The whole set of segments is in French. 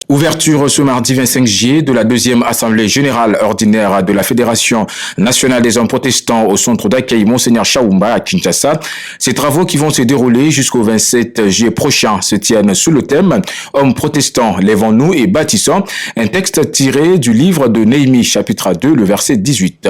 Ouverture ce mardi 25 juillet de la deuxième assemblée générale ordinaire de la Fédération nationale des hommes protestants au centre d'accueil Monseigneur Chaoumba à Kinshasa. Ces travaux qui vont se dérouler jusqu'au 27 juillet prochain se tiennent sous le thème « Hommes protestants, lèvons-nous et bâtissons », un texte tiré du livre de Néhémie chapitre 2, le verset 18.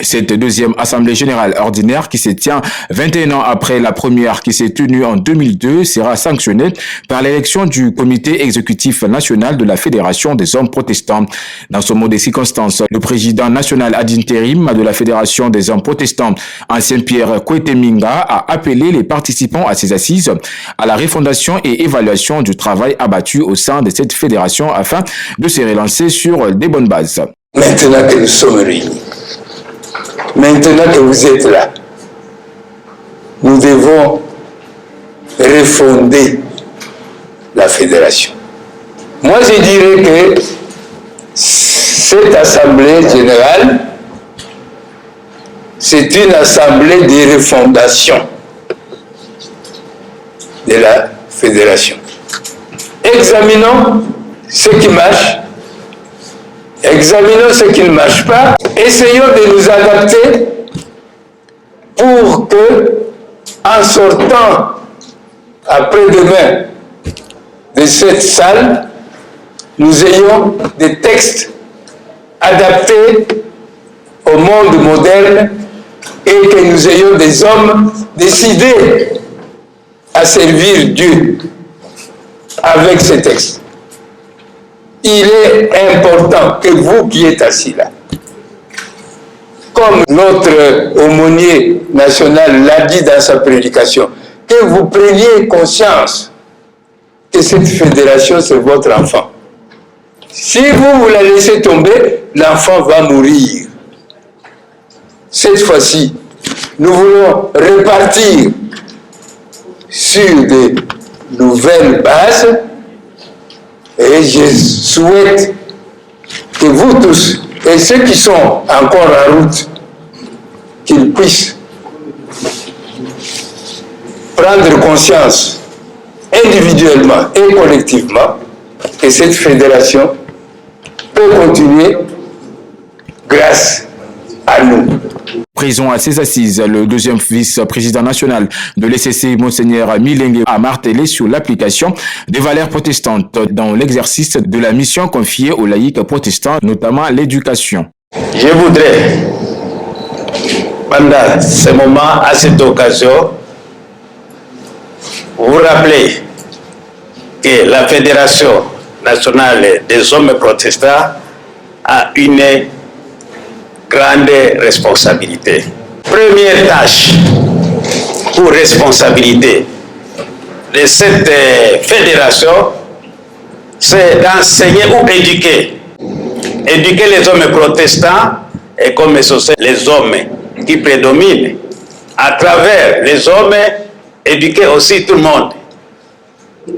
Cette deuxième assemblée générale ordinaire qui se tient 21 ans après la première qui s'est tenue en 2002 sera sanctionnée par l'élection du comité exécutif national de la Fédération des hommes protestants. Dans ce mot des circonstances, le président national ad intérim de la Fédération des hommes protestants, ancien Pierre Koueteminga, a appelé les participants à ces assises à la refondation et évaluation du travail abattu au sein de cette fédération afin de se relancer sur des bonnes bases. Maintenant que nous sommes réunis, maintenant que vous êtes là, nous devons refonder la fédération. Moi, je dirais que cette assemblée générale, c'est une assemblée de refondation de la fédération. Examinons ce qui marche, examinons ce qui ne marche pas, essayons de nous adapter pour que, en sortant après-demain de cette salle, nous ayons des textes adaptés au monde moderne et que nous ayons des hommes décidés à servir Dieu avec ces textes. Il est important que vous qui êtes assis là, comme notre aumônier national l'a dit dans sa prédication, que vous preniez conscience que cette fédération, c'est votre enfant. Si vous la laissez tomber, l'enfant va mourir. Cette fois-ci, nous voulons repartir sur de nouvelles bases et je souhaite que vous tous et ceux qui sont encore en route, qu'ils puissent prendre conscience individuellement et collectivement que cette fédération peut continuer grâce à nous. Présent à ces assises, le deuxième vice-président national de l'ECC, Monseigneur Milengue, a martelé sur l'application des valeurs protestantes dans l'exercice de la mission confiée aux laïcs protestants, notamment l'éducation. Je voudrais, pendant ce moment, à cette occasion, vous rappeler que la Fédération nationale des hommes protestants a une grande responsabilité. Première tâche ou responsabilité de cette fédération, c'est d'enseigner ou éduquer. Éduquer les hommes protestants et comme les hommes qui prédominent. À travers les hommes, éduquer aussi tout le monde.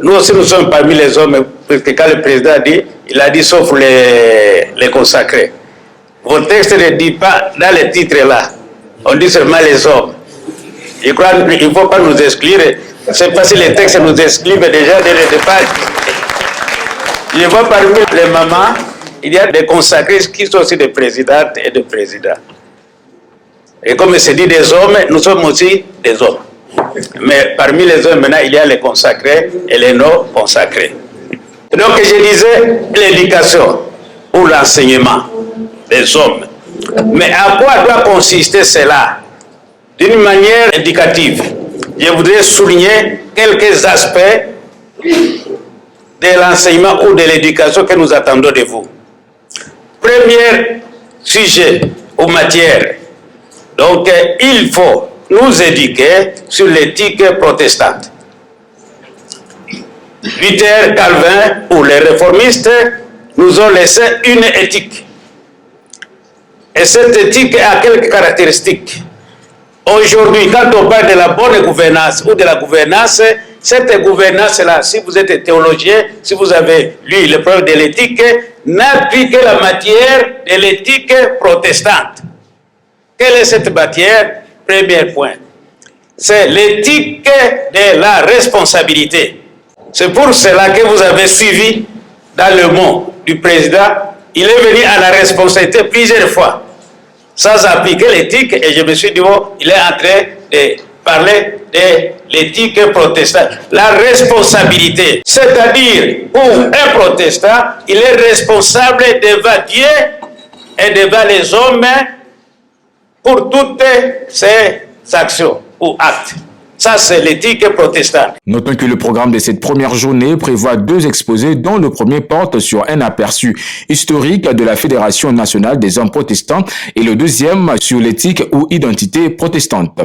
Nous aussi, nous sommes parmi les hommes, parce que quand le président a dit, il a dit sauf les consacrés. Votre texte ne dit pas, dans les titres là, on dit seulement les hommes. Je crois qu'il ne faut pas nous exclure. C'est parce que les textes nous excluent déjà dès le départ. Je vois parmi les mamans, il y a des consacrés qui sont aussi des présidentes et des présidents. Et comme c'est dit des hommes, nous sommes aussi des hommes. Mais parmi les hommes, maintenant, il y a les consacrés et les non-consacrés. Donc, je disais l'éducation ou l'enseignement des hommes. Mais à quoi doit consister cela? D'une manière éducative, je voudrais souligner quelques aspects de l'enseignement ou de l'éducation que nous attendons de vous. Premier sujet ou matière. Donc, il faut nous éduquer sur l'éthique protestante. Luther, Calvin ou les réformistes nous ont laissé une éthique. Et cette éthique a quelques caractéristiques. Aujourd'hui, quand on parle de la bonne gouvernance ou de la gouvernance, cette gouvernance-là, si vous êtes théologien, si vous avez lu le problème de l'éthique, n'appliquez la matière de l'éthique protestante. Quelle est cette matière? Premier point. C'est l'éthique de la responsabilité. C'est pour cela que vous avez suivi dans le mot du président, il est venu à la responsabilité plusieurs fois, sans appliquer l'éthique, et je me suis dit, bon, il est en train de parler de l'éthique protestante. La responsabilité, c'est-à-dire, pour un protestant, il est responsable devant Dieu et devant les hommes pour toutes ses actions ou actes. Ça, c'est l'éthique protestante. Notons que le programme de cette première journée prévoit 2 exposés, dont le premier porte sur un aperçu historique de la Fédération nationale des hommes protestants et le deuxième sur l'éthique ou identité protestante.